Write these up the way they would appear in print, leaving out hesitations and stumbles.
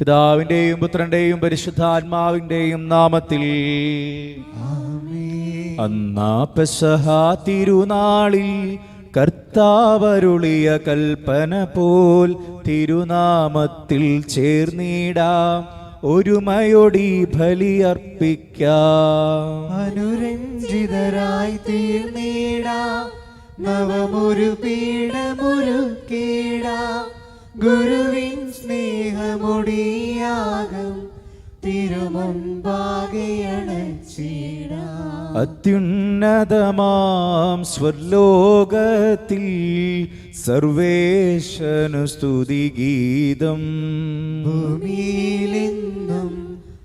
പിതാവിന്റെയും പുത്രന്റെയും പരിശുദ്ധാത്മാവിന്റെയും നാമത്തിൽ അന്നാ പെസഹ തിരുനാളിൽ കർത്താവരുളിയ കൽപ്പന പോൽ തിരുനാമത്തിൽ ചേർന്നിടാം, ഒരുമയോടി ബലിയർപ്പിക്കാം. അനുരഞ്ജിതരായി തീർന്നിടാം, നവമൊരു പീഠമൊരുക്കിടാം. ഗുരുവിൻ സ്നേഹമൊടിയാകും തിരുമുൻപാകെ അണച്ചിടാം. അത്യുന്നതമാം സ്വർലോകത്തിൽ സർവേശനു സ്തുതിഗീതം. ഭൂമിയിലെന്നും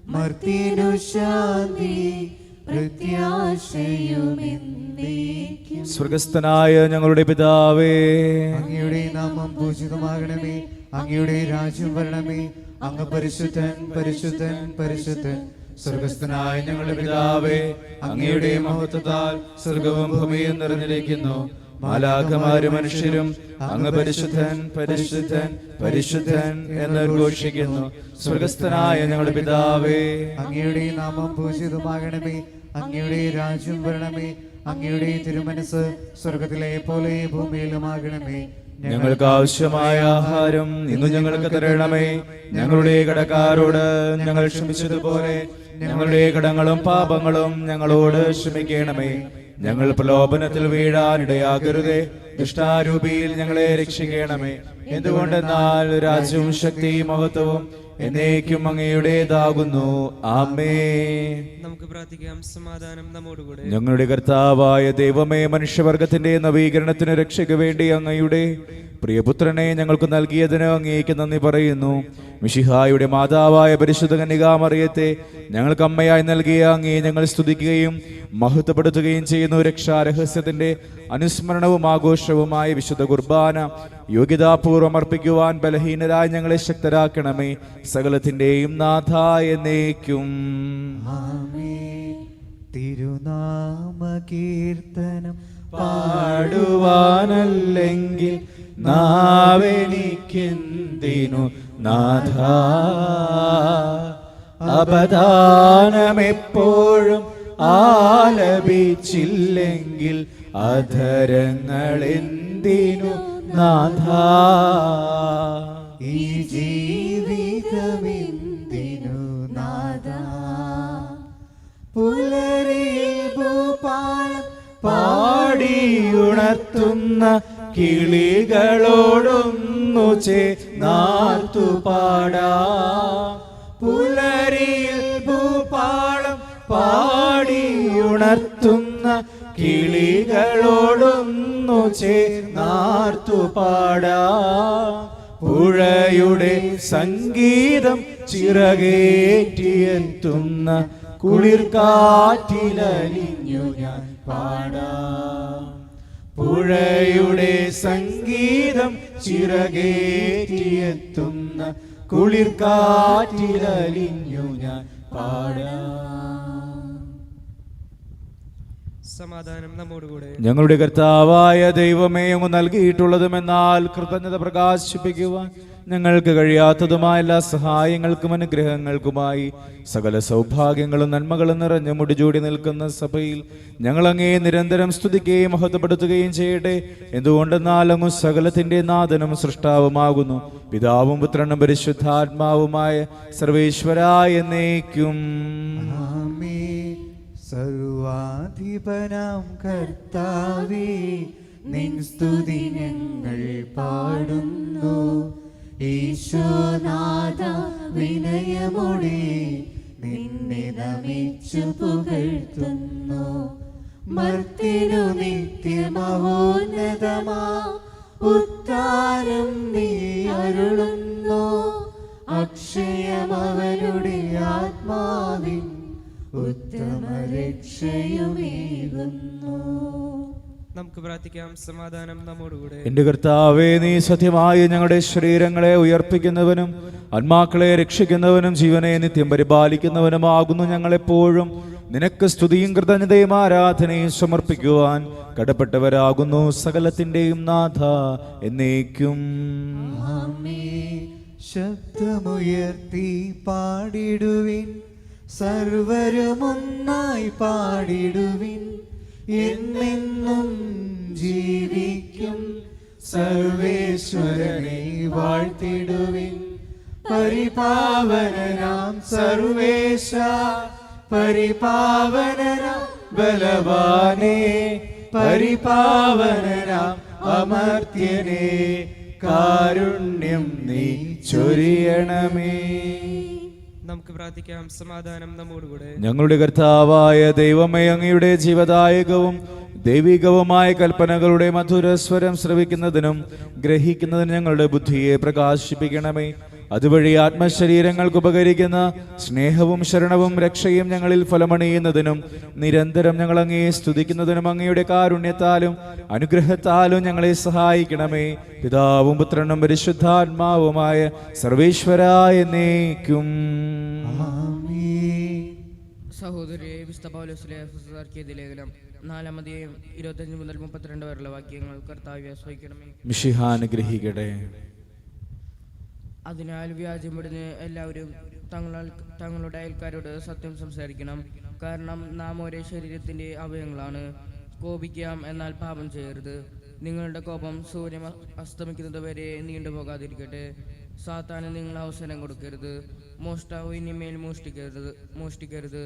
മർത്യനു ശാന്തി പ്രത്യാശയുമെന്നേക്കും. സ്വർഗസ്ഥനായ ഞങ്ങളുടെ പിതാവേ, അങ്ങയുടെ നാമം പൂജിതമാകണമേ, അങ്ങയുടെ രാജ്യം വരണമേ. അങ്ങ് പരിശുദ്ധൻ പരിശുദ്ധൻ പരിശുദ്ധൻ. സ്വർഗസ്ഥനായ ഞങ്ങളുടെ പിതാവേ, അങ്ങയുടെ മഹത്വത്താൽ സ്വർഗവും ഭൂമിയും നിറഞ്ഞിരിക്കുന്നു. മാലാഖമാരും മനുഷ്യരും അങ്ങ് പരിശുദ്ധൻ പരിശുദ്ധൻ പരിശുദ്ധൻ എന്ന് ഘോഷിക്കുന്നു. സ്വർഗസ്ഥനായ ഞങ്ങളുടെ പിതാവേ, അങ്ങയുടെ നാമം പൂജിതമാകണമേ, അങ്ങയുടെ രാജ്യം വരണമേ. അങ്ങയുടെ തിരുമനസ് സ്വർഗത്തിലെ പോലെ ഭൂമിയിലുമാകണമേ. ഞങ്ങൾക്ക് ആവശ്യമായ ആഹാരം ഇന്ന് ഞങ്ങൾക്ക് തരണമേ. ഞങ്ങളുടെ കടക്കാരോട് ഞങ്ങൾ ക്ഷമിച്ചതുപോലെ ഞങ്ങളുടെ കടങ്ങളും പാപങ്ങളും ഞങ്ങളോട് ക്ഷമിക്കണമേ. ഞങ്ങൾ പ്രലോഭനത്തിൽ വീഴാനിടയാകരുതേ, ദുഷ്ടാരൂപിയിൽ ഞങ്ങളെ രക്ഷിക്കണമേ. എന്തുകൊണ്ടെന്നാൽ രാജ്യവും ശക്തിയും മഹത്വവും എന്നേക്കും അങ്ങയുടേതാകുന്നു. ആമേൻ. നമുക്ക് പ്രാർത്ഥിക്കാം. സമാധാനം നമ്മോടുകൂടെ. ഞങ്ങളുടെ കർത്താവായ ദൈവമേ, മനുഷ്യവർഗത്തിന്റെ നവീകരണത്തിന് രക്ഷയ്ക്ക് വേണ്ടി അങ്ങയുടെ പ്രിയപുത്രനെ ഞങ്ങൾക്ക് നൽകിയതിന് അങ്ങേക്ക് നന്ദി പറയുന്നു. മിശിഹായുടെ മാതാവായ പരിശുദ്ധ കന്യകാമറിയത്തെ ഞങ്ങൾക്ക് അമ്മയായി നൽകിയ അങ്ങേ ഞങ്ങൾ സ്തുതിക്കുകയും മഹത്വപ്പെടുത്തുകയും ചെയ്യുന്നു. രക്ഷാരഹസ്യത്തിന്റെ അനുസ്മരണവും ആഘോഷവുമായ വിശുദ്ധ കുർബാന യോഗ്യതാപൂർവം അർപ്പിക്കുവാൻ ബലഹീനരായി ഞങ്ങളെ ശക്തരാക്കണമേ. സകലത്തിന്റെയും നാഥ എന്നേക്കും. തിരുനാമ കീർത്തനം പാടുവാനല്ലെങ്കിൽ നാവെനിക്കെന്തിനു നാഥ, അപദാനമെപ്പോഴും ആലപിച്ചില്ലെങ്കിൽ അധരങ്ങളെന്തിനു നാഥ. ഈ ജീവിതമെന്തിനു നാഥ. പുലരിയിൽ ഭൂപാളം പാടിയുണർത്തുന്ന കിളികളോടൊന്നു ചേർന്നാർത്തു പാടാം. പുലരിയിൽ ഭൂപാളം പാടിയുണർത്തുന്ന കിളികളോടൊന്നു ചേർന്നാർത്തു പാടാം. പുഴയുടെ സംഗീതം ചിറകേറ്റിയെത്തുന്ന കുളിർക്കാറ്റിലലിഞ്ഞു ഞാൻ പാടാം. പുഴയുടെ സംഗീതം ചിറകേറ്റിയെത്തുന്ന കുളിർക്കാറ്റിലലിഞ്ഞു ഞാൻ പാടാം. സമാധാനം നമ്മോടുകൂടെ. ഞങ്ങളുടെ കർത്താവായ ദൈവമേ, അങ്ങ് നൽകിയിട്ടുള്ളതുമെന്നാൽ കൃതജ്ഞത പ്രകാശിപ്പിക്കുവാൻ ഞങ്ങൾക്ക് കഴിയാത്തതുമായ എല്ലാ സഹായങ്ങൾക്കും അനുഗ്രഹങ്ങൾക്കുമായി സകല സൗഭാഗ്യങ്ങളും നന്മകളും നിറഞ്ഞു മുടിചൂടി നിൽക്കുന്ന സഭയിൽ ഞങ്ങൾ അങ്ങേ നിരന്തരം സ്തുതിക്കുകയും മഹത്വപ്പെടുത്തുകയും ചെയ്യട്ടെ. എന്തുകൊണ്ടെന്നാൽ അങ്ങ് സകലത്തിന്റെ നാഥനും സൃഷ്ടാവുമാകുന്നു. പിതാവും പുത്രനും പരിശുദ്ധാത്മാവുമായ സർവേശ്വരായ എന്നേക്കും. സർവാധിപനാം കർത്താവേ, നിൻ സ്തുതി ഞങ്ങൾ പാടുന്നു. ഈശോനാഥ, വിനയമോടെ നിന്നെ നമിച്ചു പുകഴ്ത്തുന്നു. മർത്യനു നിത്യമഹോന്നതമാ ഉത്താരം നീ അരുളുന്നു. അക്ഷയമവനുടെ ആത്മാവിൻ ഉത്തമ രക്ഷയുമേകുന്നു. നമുക്ക് പ്രാർത്ഥിക്കാം. സമാധാനം നമ്മോടുകൂടെ. എന്റെ കർത്താവേ, നീ സത്യമായി ഞങ്ങളുടെ ശരീരങ്ങളെ ഉയർപ്പിക്കുന്നവനും ആത്മാക്കളെ രക്ഷിക്കുന്നവനും ജീവനെ നിത്യം പരിപാലിക്കുന്നവനുമാകുന്നു. ഞങ്ങളെപ്പോഴും നിനക്ക് സ്തുതിയും കൃതജ്ഞതയും ആരാധനയും സമർപ്പിക്കുവാൻ കടപ്പെട്ടവരാകുന്നു. സകലത്തിന്റെയും നാഥ എന്നേക്കും. ശബ്ദമുയർത്തി പാടിടുവിൻ, സർവരുമൊന്നായി പാടിടുവിൻ. എന്നെന്നും ജീവിക്കും സർവേശ്വരനെ വാഴ്ത്തിടുവിൻ. പരിപാവനനാം സർവേശ, പരിപാവനനാം ബലവാനേ, പരിപാവനനാം അമർത്യനേ, കാരുണ്യം നീ ചൊരിയണമേ. നമുക്ക് പ്രാർത്ഥിക്കാം. സമാധാനം നമ്മോടുകൂടെ. ഞങ്ങളുടെ കർത്താവായ ദൈവമേ, അങ്ങയുടെ ജീവദായകവും ദൈവികവുമായ കൽപ്പനകളുടെ മധുരസ്വരം ശ്രവിക്കുന്നതിനും ഗ്രഹിക്കുന്നതിനും ഞങ്ങളുടെ ബുദ്ധിയെ പ്രകാശിപ്പിക്കണമേ. അതുവഴി ആത്മശരീരങ്ങൾക്ക് ഉപകരിക്കുന്ന സ്നേഹവും ശരണവും രക്ഷയും ഞങ്ങളിൽ ഫലമണിയുന്നതിനും നിരന്തരം ഞങ്ങൾ അങ്ങയെ സ്തുതിക്കുന്നതിനും അങ്ങയുടെ കാരുണ്യത്താലും അനുഗ്രഹത്താലും ഞങ്ങളെ സഹായിക്കണമേ. പിതാവും പുത്രനും പരിശുദ്ധാത്മാവുമായ സർവേശ്വരായ എന്നേക്കും. സഹോദരിയെ വിശുദ്ധ പൗലോസിലെ എഫെസർക്കെഴുതിയ ലേഖനം 4-25 മുതൽ 32 വരെയുള്ള വാക്യങ്ങൾ കർത്താവേ ആശ്രയിക്കണമേ. മിശിഹാ അനുഗ്രഹിക്കട്ടെ. അതിനാൽ വ്യാജമുടിന് എല്ലാവരും തങ്ങളുടെ അയൽക്കാരോട് സത്യം സംസാരിക്കണം. കാരണം നാം ഒരേ ശരീരത്തിന്റെ അവയവങ്ങളാണ്. കോപിക്കാം, എന്നാൽ പാപം ചെയ്യരുത്. നിങ്ങളുടെ കോപം സൂര്യൻ അസ്തമിക്കുന്നത് വരെ നീണ്ടുപോകാതിരിക്കട്ടെ. സാത്താന് നിങ്ങൾ അവസരം കൊടുക്കരുത്. മോഷ്ടാവ് ഇനിമേൽ മോഷ്ടിക്കരുത്.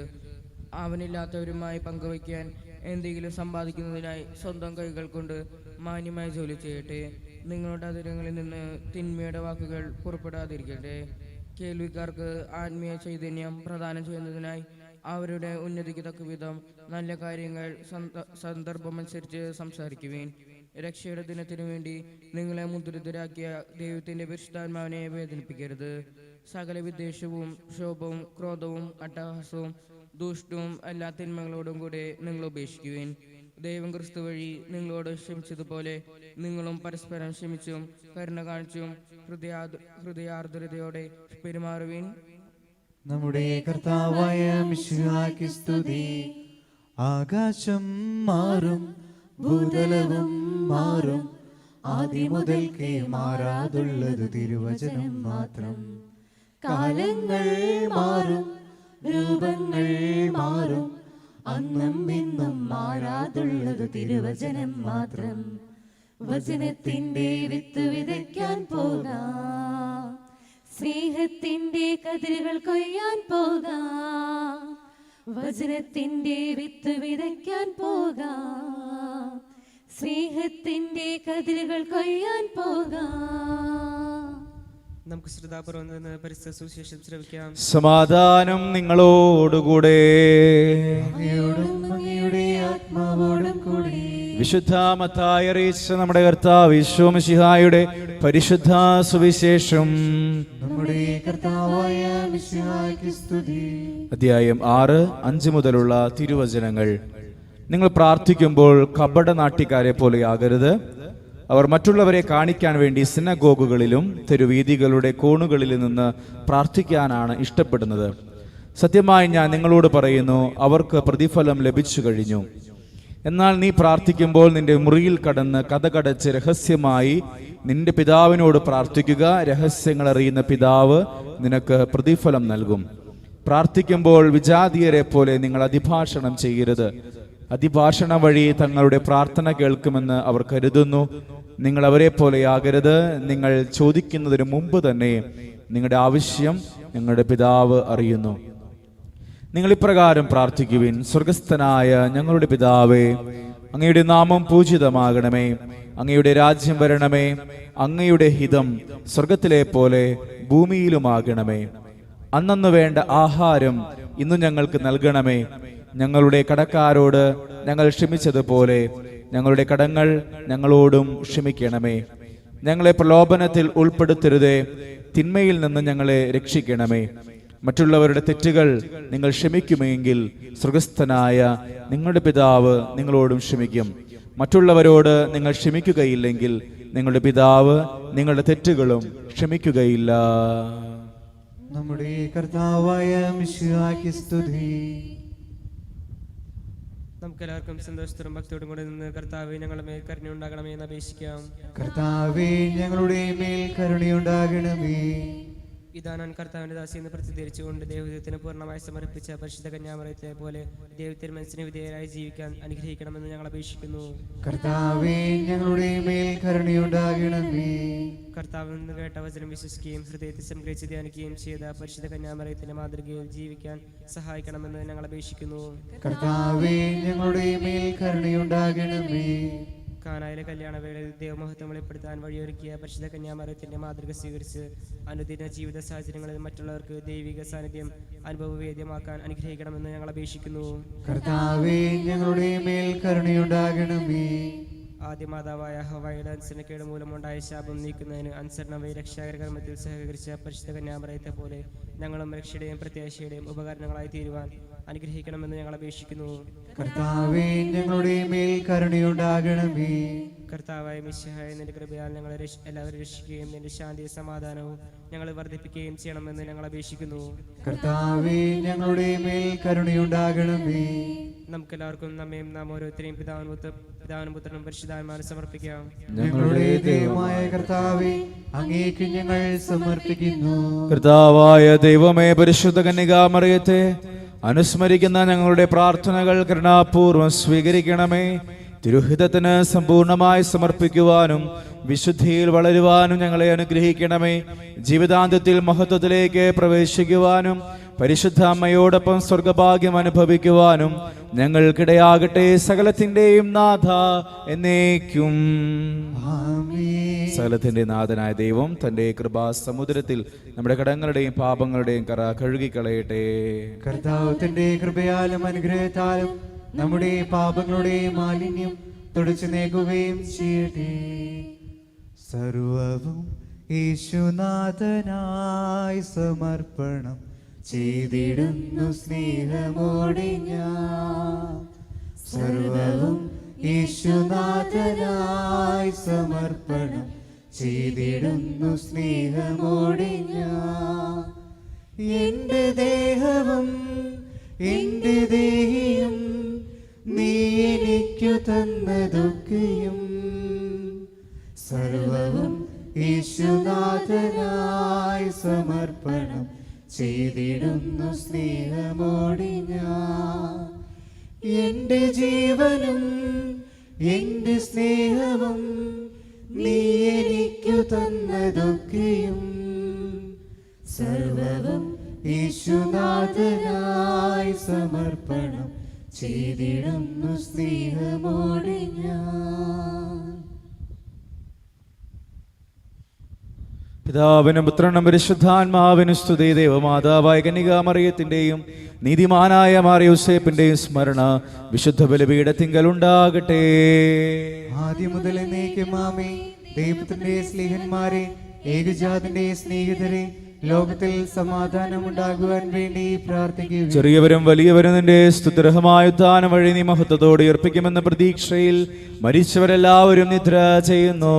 അവനില്ലാത്തവരുമായി പങ്കുവയ്ക്കാൻ എന്തെങ്കിലും സമ്പാദിക്കുന്നതിനായി സ്വന്തം കൈകൾ കൊണ്ട് മാന്യമായി ജോലി ചെയ്യട്ടെ. നിങ്ങളുടെ അതിരങ്ങളിൽ നിന്ന് തിന്മയുടെ വാക്കുകൾ പുറപ്പെടാതിരിക്കട്ടെ. കേൾവിക്കാർക്ക് ആത്മീയ ചൈതന്യം പ്രദാനം ചെയ്യുന്നതിനായി അവരുടെ ഉന്നതിക്ക് തക്ക വിധം നല്ല കാര്യങ്ങൾ സന്ദർഭമനുസരിച്ച് സംസാരിക്കുവേൻ. രക്ഷയുടെ ദിനത്തിനു വേണ്ടി നിങ്ങളെ മുദ്രിതരാക്കിയ ദൈവത്തിന്റെ പരിശുദ്ധാത്മാവിനെ വേദനിപ്പിക്കരുത്. സകല വിദ്വേഷവും ശോഭവും ക്രോധവും അട്ടഹാസവും ദുഷ്ടവും എല്ലാ തിന്മകളോടും കൂടെ നിങ്ങൾ ഉപേക്ഷിക്കുവേൻ. ദൈവം ക്രിസ്തു വഴി നിങ്ങളോട് ക്ഷമിച്ചതുപോലെ നിങ്ങളും പരസ്പരം ക്ഷമിച്ചും കരുണ കാണിച്ചും ഹൃദയാർദ്രതയോടെ പെരുമാറുവിൻ. നമ്മുടെ കർത്താവായ മിശിഹായ്ക്ക് സ്തുതി. ആകാശം മാറും, ഭൂതലവും മാറും, ആദ്യം മുതൽക്കേ മാറാതുള്ളത് തിരുവചനം മാത്രം. കാലങ്ങൾ മാറും, രൂപങ്ങൾ മാറും, അന്നും ഇന്നും മാറാതുള്ളത് തിരുവചനം മാത്രം. വചനത്തിന്റെ വിത്ത് വിതയ്ക്കാൻ പോകാം, സ്നേഹത്തിന്റെ കതിരുകൾ കൊയ്യാൻ പോകാം. വചനത്തിന്റെ വിത്ത് വിതയ്ക്കാൻ പോകാം, സ്നേഹത്തിന്റെ കതിരുകൾ കൊയ്യാൻ പോകാം. നമുക്ക് ശ്രദ്ധാപൂർവം നിന്ന് പരിശുദ്ധ സുവിശേഷം ശ്രവിക്കാം. സമാധാനം നിങ്ങളോടുകൂടെ. അങ്ങയുടെ ആത്മാവോടും കൂടി. വിശുദ്ധ മത്തായി അറിയിച്ച നമ്മുടെ കർത്താവ് യേശു മിശിഹായുടെ പരിശുദ്ധ സുവിശേഷം. നമ്മുടെ കർത്താവായ മിശിഹായ്ക്ക് സ്തുതി. അധ്യായം 6-5 മുതലുള്ള തിരുവചനങ്ങൾ. നിങ്ങൾ പ്രാർത്ഥിക്കുമ്പോൾ കപടനാട്യക്കാരെ പോലെയാകരുത്. അവർ മറ്റുള്ളവരെ കാണിക്കാൻ വേണ്ടി സിനഗോഗുകളിലും തെരുവീഥികളുടെ കോണുകളിൽ നിന്ന് പ്രാർത്ഥിക്കാനാണ് ഇഷ്ടപ്പെടുന്നത്. സത്യമായി ഞാൻ നിങ്ങളോട് പറയുന്നു, അവർക്ക് പ്രതിഫലം ലഭിച്ചു കഴിഞ്ഞു. എന്നാൽ നീ പ്രാർത്ഥിക്കുമ്പോൾ നിന്റെ മുറിയിൽ കടന്ന് കതകടച്ച് രഹസ്യമായി നിന്റെ പിതാവിനോട് പ്രാർത്ഥിക്കുക. രഹസ്യങ്ങൾ അറിയുന്ന പിതാവ് നിനക്ക് പ്രതിഫലം നൽകും. പ്രാർത്ഥിക്കുമ്പോൾ വിജാതീയരെ പോലെ നിങ്ങൾ അതിഭാഷണം ചെയ്യരുത്. അതിഭാഷണം വഴി തങ്ങളുടെ പ്രാർത്ഥന കേൾക്കുമെന്ന് അവർ കരുതുന്നു. നിങ്ങൾ അവരെ പോലെയാകരുത്. നിങ്ങൾ ചോദിക്കുന്നതിന് മുമ്പ് തന്നെ നിങ്ങളുടെ ആവശ്യം ഞങ്ങളുടെ പിതാവ് അറിയുന്നു. നിങ്ങൾ ഇപ്രകാരം പ്രാർത്ഥിക്കുവിൻ: സ്വർഗസ്ഥനായ ഞങ്ങളുടെ പിതാവേ, അങ്ങയുടെ നാമം പൂജിതമാകണമേ. അങ്ങയുടെ രാജ്യം വരണമേ. അങ്ങയുടെ ഹിതം സ്വർഗത്തിലെ പോലെ ഭൂമിയിലുമാകണമേ. അന്നന്ന് വേണ്ട ആഹാരം ഇന്നു ഞങ്ങൾക്ക് നൽകണമേ. ഞങ്ങളുടെ കടക്കാരോട് ഞങ്ങൾ ക്ഷമിച്ചതുപോലെ ഞങ്ങളുടെ കടങ്ങൾ ഞങ്ങളോടും ക്ഷമിക്കണമേ. ഞങ്ങളെ പ്രലോഭനത്തിൽ ഉൾപ്പെടുത്തരുതേ, തിന്മയിൽ നിന്ന് ഞങ്ങളെ രക്ഷിക്കണമേ. മറ്റുള്ളവരുടെ തെറ്റുകൾ നിങ്ങൾ ക്ഷമിക്കുമെങ്കിൽ സ്വർഗസ്ഥനായ നിങ്ങളുടെ പിതാവ് നിങ്ങളോടും ക്ഷമിക്കും. മറ്റുള്ളവരോട് നിങ്ങൾ ക്ഷമിക്കുകയില്ലെങ്കിൽ നിങ്ങളുടെ പിതാവ് നിങ്ങളുടെ തെറ്റുകളും ക്ഷമിക്കുകയില്ല. നമ്മുടെ കർത്താവായ മിശിഹായ്ക്ക് സ്തുതി. നമുക്കെല്ലാവർക്കും സന്തോഷത്തോടും ഭക്തിയോടും കൂടെ നിന്ന് കർത്താവേ ഞങ്ങളുടെ മേൽ കരുണയുണ്ടാകണമേ എന്ന് അപേക്ഷിക്കാം. കർത്താവേ ഞങ്ങളുടെ മേൽ കരുണയുണ്ടാകണമേ. ഇതാ ഞാൻ കർത്താവിന്റെ ദാസി എന്ന് പ്രസിദ്ധീകരിച്ചുകൊണ്ട് ദൈവത്തിന് പൂർണ്ണമായി സമർപ്പിച്ച പരിശുദ്ധ കന്യാമറിയത്തെ പോലെ ദൈവത്തിന് മനസ്സിന് വിധേയരായി ജീവിക്കാൻ അനുഗ്രഹിക്കണമെന്ന് ഞങ്ങൾ അപേക്ഷിക്കുന്നു. കർത്താവേ, ഞങ്ങളുടെ മേൽ കരുണയുണ്ടാകണമേ. കർത്താവിൽ നിന്ന് കേട്ട വചനം വിശ്വസിക്കുകയും ഹൃദയത്തിൽ സംഗ്രഹിച്ച് ധ്യാനിക്കുകയും ചെയ്ത പരിശുദ്ധ കന്യാമറിയത്തിന്റെ മാതൃകയിൽ ജീവിക്കാൻ സഹായിക്കണമെന്ന് ഞങ്ങൾ അപേക്ഷിക്കുന്നു. കർത്താവേ, ഞങ്ങളുടെ മേൽ കരുണയുണ്ടാകണമേ. കാനായിലെ കല്യാണവേളയിൽ ദൈവമഹത്വം വെളിപ്പെടുത്താൻ വഴിയൊരുക്കിയ പരിശുദ്ധ കന്യാമറിയത്തിന്റെ മാതൃക സ്വീകരിച്ച് അനുദിന ജീവിത സാഹചര്യങ്ങളിൽ മറ്റുള്ളവർക്ക് ദൈവിക സാന്നിധ്യം അനുഭവവേദ്യമാക്കാൻ അനുഗ്രഹിക്കണമെന്ന് ഞങ്ങൾ അപേക്ഷിക്കുന്നു. കർത്താവേ, ഞങ്ങളുടെ മേൽ കരുണയുണ്ടാകണമേ. ആദ്യ മാതാവായ ഹവ്വായുടെ അനുസരണക്കേട് മൂലമുണ്ടായ ശാപം നീക്കുന്നതിന് അനുസരണമായി രക്ഷാകരകർമ്മത്തിൽ സഹകരിച്ച പരിശുദ്ധ കന്യാമറിയത്തെ പോലെ ഞങ്ങളും രക്ഷയുടെയും പ്രത്യാശയുടെയും ഉപകരണങ്ങളായി തീരുവാൻ അനുഗ്രഹിക്കണമെന്ന് ഞങ്ങൾ അപേക്ഷിക്കുന്നു. കർത്താവേ, ഞങ്ങളുടെ മേൽ കരുണയുണ്ടാകണമേ. കർത്താവായ മിശിഹായ നിന്റെ കൃപയാൽ ഞങ്ങളെ എല്ലാവരും രക്ഷിക്കുകയും നിന്റെ ശാന്തിയും സമാധാനവും ഞങ്ങളെ വർദ്ധിപ്പിക്കുകയും ചെയ്യണമെന്ന് ഞങ്ങൾ അപേക്ഷിക്കുന്നു. കർത്താവേ, ഞങ്ങളുടെ മേൽ കരുണയുണ്ടാകണമേ. നമുക്കെല്ലാവർക്കും നമ്മയും നാം ഓരോരുത്തരെയും പിതാവിനും പുത്രനും പരിശുദ്ധാത്മാവിനും സമർപ്പിക്കാം. ഞങ്ങളുടെ ദൈവമായ കർത്താവേ, അങ്ങേക്ക് ഞങ്ങൾ സമർപ്പിക്കുന്നു. കർത്താവായ ദൈവമേ, പരിശുദ്ധ കന്യകാമറിയത്തെ അനുസ്മരിക്കുന്ന ഞങ്ങളുടെ പ്രാർത്ഥനകൾ കരുണാപൂർവ്വം സ്വീകരിക്കണമേ. തിരുഹിതത്തിന് സമ്പൂർണമായി സമർപ്പിക്കുവാനും വിശുദ്ധിയിൽ വളരുവാനും ഞങ്ങളെ അനുഗ്രഹിക്കണമേ. ജീവിതാന്ത്യത്തിൽ മഹത്വത്തിലേക്ക് പ്രവേശിക്കുവാനും പരിശുദ്ധ അമ്മയോടൊപ്പം സ്വർഗഭാഗ്യം അനുഭവിക്കുവാനും ഞങ്ങൾക്കിടയാകട്ടെ. സകലത്തിന്റെയും നാഥ എന്നേക്കും. സകലത്തിന്റെ നാഥനായ ദൈവം തന്റെ കൃപാ സമുദ്രത്തിൽ നമ്മുടെ കടങ്ങളുടെയും പാപങ്ങളുടെയും കറ കഴുകിക്കളയട്ടെ. കർത്താവ് തന്റെ കൃപയാലും അനുഗ്രഹത്താലും നമ്മുടെ പാപങ്ങളുടെ മാലിന്യം തുടച്ചു നീക്കുകയും ചെയ്യട്ടെ. സർവവും യേശുനാഥനായി സമർപ്പണം ചെയ്തിടുന്നു സ്നേഹമോടെ ഞാൻ. സർവവും യേശുനാഥനായി സമർപ്പണം ചെയ്തിടുന്നു സ്നേഹമോടെ ഞാൻ. എന്റെ ദേഹവും എന്റെ ദേഹിയും നീ എനിക്കു തന്നതൊക്കെയും സർവവും യേശുനാഥനായി സമർപ്പണം ചെയ്തിടുന്നു സ്നേഹമോടെ ഞാൻ. എന്റെ ജീവനും എന്റെ സ്നേഹവും നീ എനിക്കു തന്നതൊക്കെയും സർവവും യേശുനാഥനായി സമർപ്പണം ചെയ്തിടുന്നു സ്നേഹമോടെ ഞാൻ. പിതാവിനും പുത്രനും പരിശുദ്ധാത്മാവിനും സ്തുതി. ദൈവമാതാവായ കന്യകാമറിയത്തിന്റെയും നീതിമാനായ മാർ യോസേപ്പിന്റെയും സ്മരണ വിശുദ്ധ ബലിപീഠത്തിങ്കൽ ഉണ്ടാകട്ടെ. ആദ്യം മുതൽ എന്നേക്കും ആമേൻ. ദൈവത്തിന്റെ സ്നേഹന്മാരെ, ഏകജാതന്റെ സ്നേഹിതരെ, ലോകത്തിൽ സമാധാനം ഉണ്ടാകുവാൻ വേണ്ടി പ്രാർത്ഥിക്കുക. ചെറിയവരും വലിയവരും നിന്റെ സ്തുത്യർഹമായ ഉത്ഥാനം വഴി നീ മഹത്വത്തോടെ ഉയർപ്പിക്കുമെന്ന പ്രതീക്ഷയിൽ മരിച്ചവരെല്ലാവരും നിദ്ര ചെയ്യുന്നു.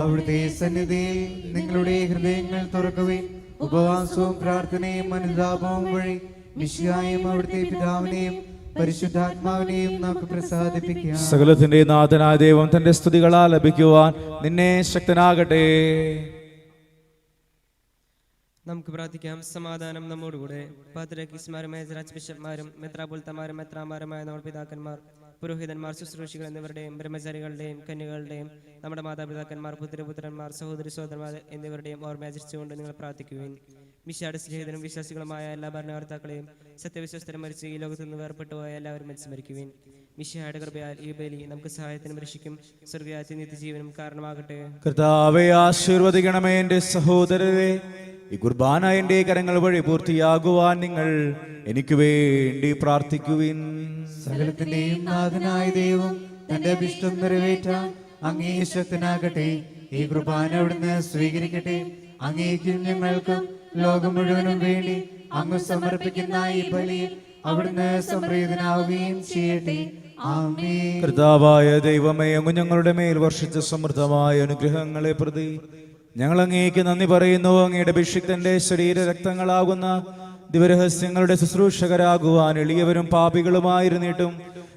അവിടുത്തെ സന്നിധിയിൽ നിങ്ങളുടെ ഹൃദയങ്ങൾ തുറക്കുകയും ഉപവാസവും പ്രാർത്ഥനയും അനുതാപവും വഴി മിശിഹായെയും അവിടുത്തെ പിതാവിനെയും പരിശുദ്ധാത്മാവിനെയും നമുക്ക് പ്രസാദിപ്പിക്കാം. സകലത്തിന്റെ നാഥനായ ദൈവം തന്റെ സ്തുതികളാൽ ലഭിക്കുവാൻ നിന്നെ ശക്തനാകട്ടെ. നമുക്ക് പ്രാർത്ഥിക്കാം. സമാധാനം നമ്മോടുകൂടെ. പാത്രിയാർക്കീസ്മാരും മേജറാച്ച് ബിഷപ്പ്മാരും മെത്രാപ്പൊലീത്തമാരും മെത്രാന്മാരുമായ നമ്മുടെ പിതാക്കന്മാർ, പുരോഹിതന്മാർ, ശുശ്രൂഷികൾ എന്നിവരുടെയും ബ്രഹ്മചാരികളുടെയും കന്യകളുടെയും നമ്മുടെ മാതാപിതാക്കന്മാർ, പുത്രപുത്രന്മാർ, സഹോദരി സഹോദരന്മാർ എന്നിവരുടെയും ഓർമ്മയാചരിച്ചുകൊണ്ട് നിങ്ങൾ പ്രാർത്ഥിക്കുകയും മിശിഹായുടെ സ്നേഹിതരും വിശ്വാസികളുമായ എല്ലാ ഭരണകർത്താക്കളെയും സത്യവിശ്വസ്തരും മരിച്ച് ഈ ലോകത്തു നിന്ന് വേർപെട്ടു പോയ എല്ലാവരും മനസ്മരിക്കുകയും മിശിഹായുടെ കൃപയാൽ ഈ ബലി നമുക്ക് സഹായത്തിനും രക്ഷിക്കും സ്വർഗ്ഗരാജ്യ നിത്യജീവനും കാരണമാകട്ടെ. കർത്താവേ, ആശീർവദിക്കണമേ. എന്റെ സഹോദരരെ, ഈ കുർബാന എന്റെ കരങ്ങൾ വഴി പൂർത്തിയാകുവാൻ നിങ്ങൾ എനിക്ക് വേണ്ടി പ്രാർത്ഥിക്കുവിൻ. സകലത്തിന്റെയും നാഥനായ ദൈവം തന്റെ അഭിഷ്ടം നിറവേറ്റാൻ അങ്ങേ ശക്തനാകട്ടെ. ഈ കുർബാന അവിടുന്ന് സ്വീകരിക്കട്ടെ. അങ്ങേക്കും ഞങ്ങൾക്കും ലോകം മുഴുവനും വേണ്ടി അങ്ങ് സമർപ്പിക്കുന്ന ഈ ബലിയിൽ അവിടുന്ന് സംപ്രീതനാവുകയും ചെയ്യട്ടെ. ആമേൻ. കർത്താവായ ദൈവമേ, അങ്ങ് ഞങ്ങളുടെ മേൽ വർഷിച്ച സമൃദ്ധമായ അനുഗ്രഹങ്ങളെ പ്രതി ഞങ്ങൾ അങ്ങേക്ക് നന്ദി പറയുന്നു. അങ്ങയുടെ അഭിഷിക്തന്റെ ശരീര രക്തങ്ങളാകുന്ന ദിവരഹസ്യങ്ങളുടെ ശുശ്രൂഷകരാകുവാൻ എളിയവരും പാപികളുമായിരുന്നിട്ടും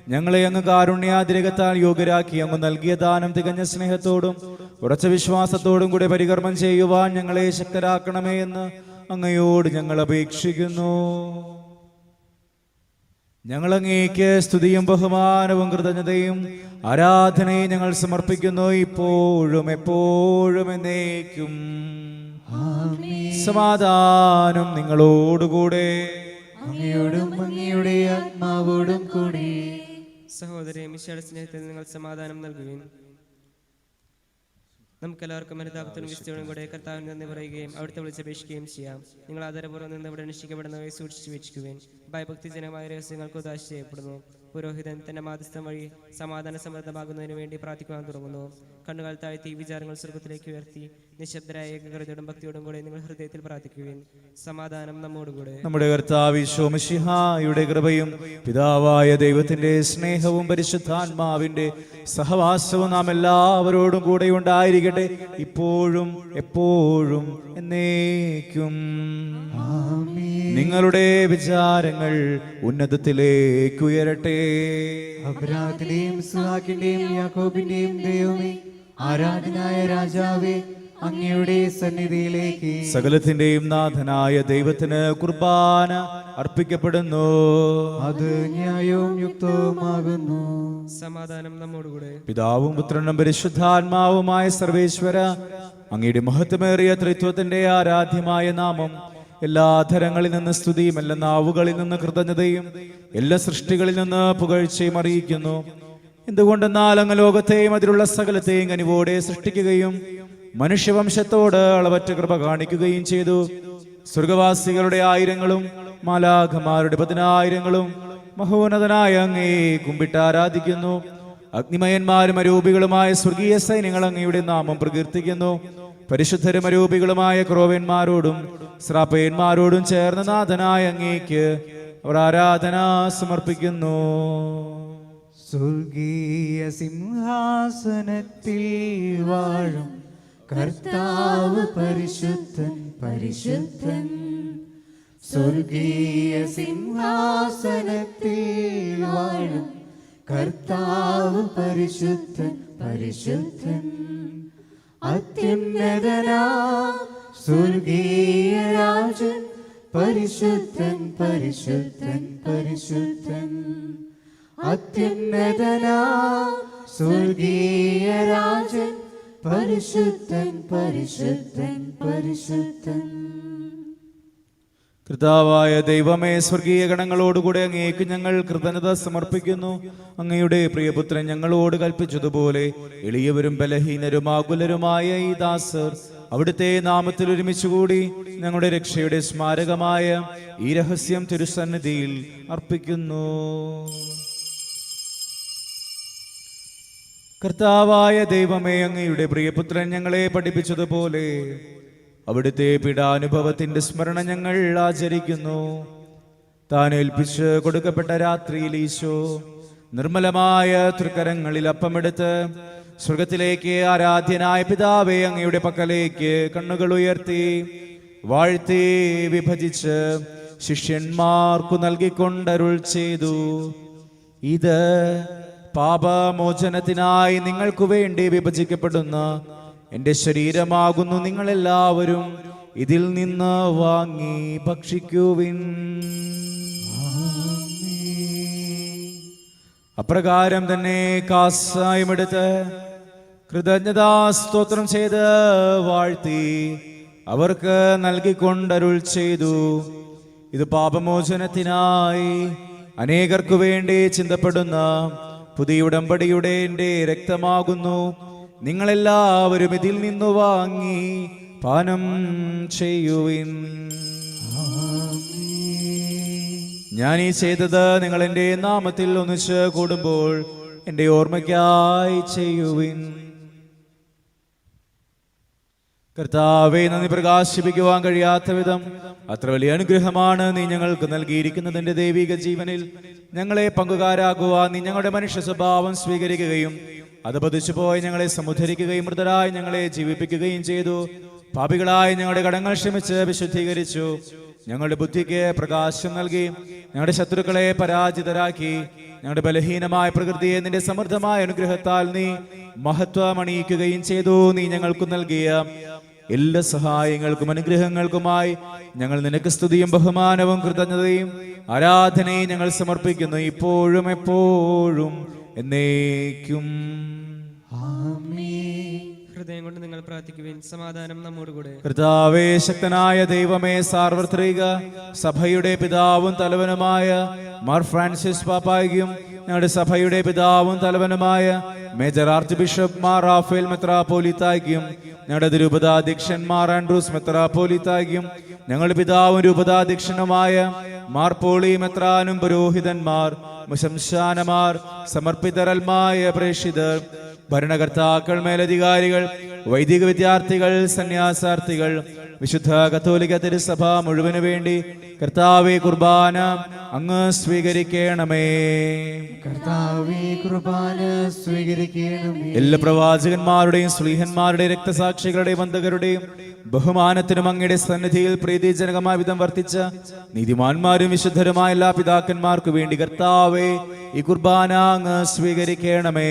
ഞങ്ങളെ അങ്ങ് കാരുണ്യാതിരകത്താൽ യോഗ്യരാക്കി അങ്ങ് നൽകിയ ദാനം തികഞ്ഞ സ്നേഹത്തോടും ഉറച്ച വിശ്വാസത്തോടും കൂടെ പരികർമ്മം ചെയ്യുവാൻ ഞങ്ങളെ ശക്തരാക്കണമേ എന്ന് അങ്ങയോട് ഞങ്ങൾ അപേക്ഷിക്കുന്നു. ഞങ്ങൾ അങ്ങേക്ക് സ്തുതിയും ബഹുമാനവും കൃതജ്ഞതയും ആരാധനയും ഞങ്ങൾ സമർപ്പിക്കുന്നു, ഇപ്പോഴും എപ്പോഴും എന്നേക്കും. സമാധാനം നിങ്ങളോടുകൂടെ. അങ്ങയോടും അങ്ങയുടെ ആത്മാവോടും കൂടി. സഹോദരൻ മിശിഹായുടെ സ്നേഹത്തിൽ നിങ്ങൾ സമാധാനം നൽകുകയും നമുക്കെല്ലാവർക്കും അനുതാപത്തിനും വിശുദ്ധിയോടും കൂടെ കർത്താവിന് നന്ദി പറയുകയും അവിടുത്തെ വിളിച്ചപേക്ഷിക്കുകയും ചെയ്യാം. നിങ്ങൾ ആദരപൂർവ്വം നിന്ന് ഇവിടെ അനുഷ്ഠിക്കപ്പെടുന്നവയെ സൂക്ഷിച്ചു വെച്ചിരിക്കുകയും ഭയഭക്തിജനമായ രഹസ്യങ്ങൾക്ക് ഉദാശ ചെയ്യപ്പെടുന്നു. പുരോഹിതൻ തന്റെ മാധ്യസ്ഥം വഴി സമാധാന സമൃദ്ധമാകുന്നതിന് വേണ്ടി പ്രാർത്ഥിക്കുവാൻ തുടങ്ങുന്നു. കണ്ണുകൾ താഴ്ത്തി വിചാരങ്ങൾ സ്വർഗത്തിലേക്ക് ഉയർത്തി നിശബ്ദരായ ഏകാഗ്രതയോടും ഭക്തിയോടും കൂടെ നിങ്ങൾ ഹൃദയത്തിൽ പ്രാർത്ഥിക്കുകയും സമാധാനം നമ്മോടുകൂടെ. നമ്മുടെ കർത്താവ് ഈശോ മിശിഹായുടെ കൃപയും പിതാവായ ദൈവത്തിന്റെ സ്നേഹവും പരിശുദ്ധാത്മാവിന്റെ സഹവാസവും നാം എല്ലാവരോടും കൂടെ ഉണ്ടായിരിക്കട്ടെ, ഇപ്പോഴും എപ്പോഴും എന്നേക്കും. നിങ്ങളുടെ വിചാരങ്ങൾ ഉന്നതത്തിലേക്ക് ഉയരട്ടെ. അബ്രാഹത്തിന്റെയും ഇസ്ഹാക്കിന്റെയും യാക്കോബിന്റെയും ദൈവമേ, ആരാധനായ രാജാവേ, അങ്ങയുടെ സന്നിധിയിലേക്ക് സകലത്തിന്റെയും നാഥനായ ദൈവത്തിന് കുർബാന അർപ്പിക്കപ്പെടുന്നു. അത് ന്യായവും യുക്തവുമാകുന്നു. സമാധാനം നമ്മോടുകൂടെ. പിതാവും പുത്രനും പരിശുദ്ധാത്മാവുമായ സർവേശ്വര, അങ്ങയുടെ മഹത്വമേറിയ ത്രിത്വത്തിന്റെ ആരാധ്യമായ നാമം എല്ലാ ധരങ്ങളിൽ നിന്ന് സ്തുതിയും എല്ലാ നാവുകളിൽ നിന്ന് കൃതജ്ഞതയും എല്ലാ സൃഷ്ടികളിൽ നിന്ന് പുകഴ്ചയും അറിയിക്കുന്നു. എന്തുകൊണ്ടെന്നാൽ അങ്ങ് ലോകത്തെയും അതിലുള്ള സകലത്തെയും കനിവോടെ സൃഷ്ടിക്കുകയും മനുഷ്യവംശത്തോട് അളവറ്റ കൃപ കാണിക്കുകയും ചെയ്തു. സ്വർഗവാസികളുടെ ആയിരങ്ങളും മാലാഖമാരുടെ 10,000ങ്ങളും മഹോന്നതനായ അങ്ങേ കുമ്പിട്ട് ആരാധിക്കുന്നു. അഗ്നിമയന്മാരും അരൂപികളുമായ സ്വർഗീയ സൈന്യങ്ങൾ അങ്ങയുടെ നാമം പ്രകീർത്തിക്കുന്നു. പരിശുദ്ധരും അരൂപികളുമായ ക്രോവന്മാരോടും ശ്രാപ്പയന്മാരോടും ചേർന്ന നാഥനായ അങ്ങേക്ക് അവർ ആരാധന സമർപ്പിക്കുന്നു. സ്വർഗീയ സിംഹാസനത്തിൽ വാഴും കർത്താവ് പരിശുദ്ധൻ പരിശുദ്ധൻ. സ്വർഗീയ സിംഹാസനത്തിൽ വാഴും കർത്താവ് പരിശുദ്ധൻ പരിശുദ്ധൻ. അത്യുന്നതനാം സ്വർഗീയ രാജൻ പരിശുദ്ധൻ പരിശുദ്ധൻ പരിശുദ്ധൻ. അത്യുന്നതനാം സ്വർഗീയ രാജൻ പരിശുദ്ധൻ പരിശുദ്ധൻ പരിശുദ്ധൻ. കർത്താവായ ദൈവമേ, സ്വർഗീയ ഗണങ്ങളോടുകൂടെ അങ്ങേക്ക് ഞങ്ങൾ കൃതജ്ഞത സമർപ്പിക്കുന്നു. അങ്ങയുടെ പ്രിയപുത്രൻ ഞങ്ങളോട് കൽപ്പിച്ചതുപോലെ എളിയവരും ബലഹീനരും ആകുലരുമായ ഈ ദാസർ അവിടുത്തെ നാമത്തിൽ ഒരുമിച്ചുകൂടി ഞങ്ങളുടെ രക്ഷയുടെ സ്മാരകമായ ഈ രഹസ്യം തിരുസന്നിധിയിൽ അർപ്പിക്കുന്നു. കർത്താവായ ദൈവമേ, അങ്ങയുടെ പ്രിയപുത്രൻ ഞങ്ങളെ പഠിപ്പിച്ചതുപോലെ അവിടുത്തെ പീഡാനുഭവത്തിന്റെ സ്മരണ ഞങ്ങൾ ആചരിക്കുന്നു. താൻ ഏൽപ്പിച്ച് കൊടുക്കപ്പെട്ട രാത്രിയിൽ ഈശോ നിർമ്മലമായ തൃക്കരങ്ങളിൽ അപ്പമെടുത്ത് സ്വർഗത്തിലേക്ക് ആരാധ്യനായ പിതാവേ അങ്ങയുടെ പക്കലേക്ക് കണ്ണുകൾ ഉയർത്തി വാഴ്ത്തി വിഭജിച്ച് ശിഷ്യന്മാർക്കു നൽകിക്കൊണ്ടരുൾ ചെയ്തു. ഇത് പാപമോചനത്തിനായി നിങ്ങൾക്കു വേണ്ടി വിഭജിക്കപ്പെടുന്ന എന്റെ ശരീരമാകുന്നു. നിങ്ങളെല്ലാവരും ഇതിൽ നിന്ന് വാങ്ങി ഭക്ഷിക്കുവിൻ. അപ്രകാരം തന്നെ കാസായമെടുത്ത് കൃതജ്ഞതാ സ്തോത്രം ചെയ്ത് വാഴ്ത്തി അവർക്ക് നൽകിക്കൊണ്ടരുൾ ചെയ്തു. ഇത് പാപമോചനത്തിനായി അനേകർക്കു വേണ്ടി ചിന്തപ്പെടുന്ന പുതിയ ഉടമ്പടിയുടെ എന്റെ രക്തമാകുന്നു. നിങ്ങളെല്ലാവരും ഇതിൽ നിന്നു വാങ്ങി പാനം ചെയ്യുവിൻ. ഞാൻ ഈ ചെയ്തത് നിങ്ങൾ എന്റെ നാമത്തിൽ ഒന്നിച്ച് കൂടുമ്പോൾ എന്റെ ഓർമ്മയ്ക്കായി ചെയ്യുവിൻ. കർത്താവേ, നന്ദി പ്രകാശിപ്പിക്കുവാൻ കഴിയാത്ത വിധം അത്ര വലിയ അനുഗ്രഹമാണ് നീ ഞങ്ങൾക്ക് നൽകിയിരിക്കുന്നതിന്റെ ദൈവിക ജീവനിൽ ഞങ്ങളെ പങ്കുകാരാകുവാൻ നീ ഞങ്ങളുടെ മനുഷ്യ സ്വഭാവം സ്വീകരിക്കുകയും അത് പതിച്ചുപോയി ഞങ്ങളെ സമുദ്ധരിക്കുകയും മൃതരായി ഞങ്ങളെ ജീവിപ്പിക്കുകയും ചെയ്തു. പാപികളായി ഞങ്ങളുടെ കടങ്ങൾ ക്ഷമിച്ച് വിശുദ്ധീകരിച്ചു. ഞങ്ങളുടെ ബുദ്ധിക്ക് പ്രകാശം നൽകി ഞങ്ങളുടെ ശത്രുക്കളെ പരാജിതരാക്കി. ഞങ്ങളുടെ ബലഹീനമായ പ്രകൃതിയെ നിന്റെ സമൃദ്ധമായ അനുഗ്രഹത്താൽ നീ മഹത്വം അണിയിക്കുകയും ചെയ്തു. നീ ഞങ്ങൾക്ക് നൽകിയ എല്ലാ സഹായങ്ങൾക്കും അനുഗ്രഹങ്ങൾക്കുമായി ഞങ്ങൾ നിനക്ക് സ്തുതിയും ബഹുമാനവും കൃതജ്ഞതയും ആരാധനയും ഞങ്ങൾ സമർപ്പിക്കുന്നു, ഇപ്പോഴും എപ്പോഴും എന്നേക്കും. ഹൃദയം കൊണ്ട് നിങ്ങൾ പ്രാർത്ഥിക്കുവിൻ. സമാധാനം നമ്മോടുകൂടെ. കർത്താവേ, ശക്തനായ ദൈവമേ, സാർവത്രിക സഭയുടെ പിതാവും തലവനുമായ മാർ ഫ്രാൻസിസ് പാപ്പായ്ക്കും ഞങ്ങളുടെ സഭയുടെ പിതാവും തലവനുമായ major archbishop Mar Raphael മെത്രാപ്പോലീത്തായ്ക്കും ഞങ്ങളുടെ രൂപതാധ്യക്ഷൻ മാർ ആൻഡ്രൂസ് മെത്രാപ്പോലീത്തായ്ക്കും ഞങ്ങളുടെ പിതാവും രൂപതാധ്യക്ഷനുമായ മാർ പോളി മെത്രാനും പുരോഹിതന്മാർ, ശംശാനമാർ, സമർപ്പിതരൽമായ പ്രേക്ഷിതർ, ഭരണകർത്താക്കൾ, മേലധികാരികൾ, വൈദിക വിദ്യാർത്ഥികൾ, സന്യാസാർത്ഥികൾ, വിശുദ്ധ കത്തോലിക്ക തിരുസഭ മുഴുവനു വേണ്ടി കർത്താവേ കുർബാന അങ്ങ് സ്വീകരിക്കണമേ. കർത്താവേ കുർബാന സ്വീകരിക്കണമേ. എല്ലാ പ്രവാചകന്മാരുടെയും ശ്ലീഹന്മാരുടെയും രക്തസാക്ഷികളുടെയും വന്ദകരുടെയും ബഹുമാനത്തിനും അങ്ങയുടെ സന്നിധിയിൽ പ്രീതിജനകമായ വിധം വർത്തിച്ച നീതിമാന്മാരും വിശുദ്ധരുമായ എല്ലാ പിതാക്കന്മാർക്കു വേണ്ടി കർത്താവേ ഈ കുർബാന അങ്ങ് സ്വീകരിക്കണമേ.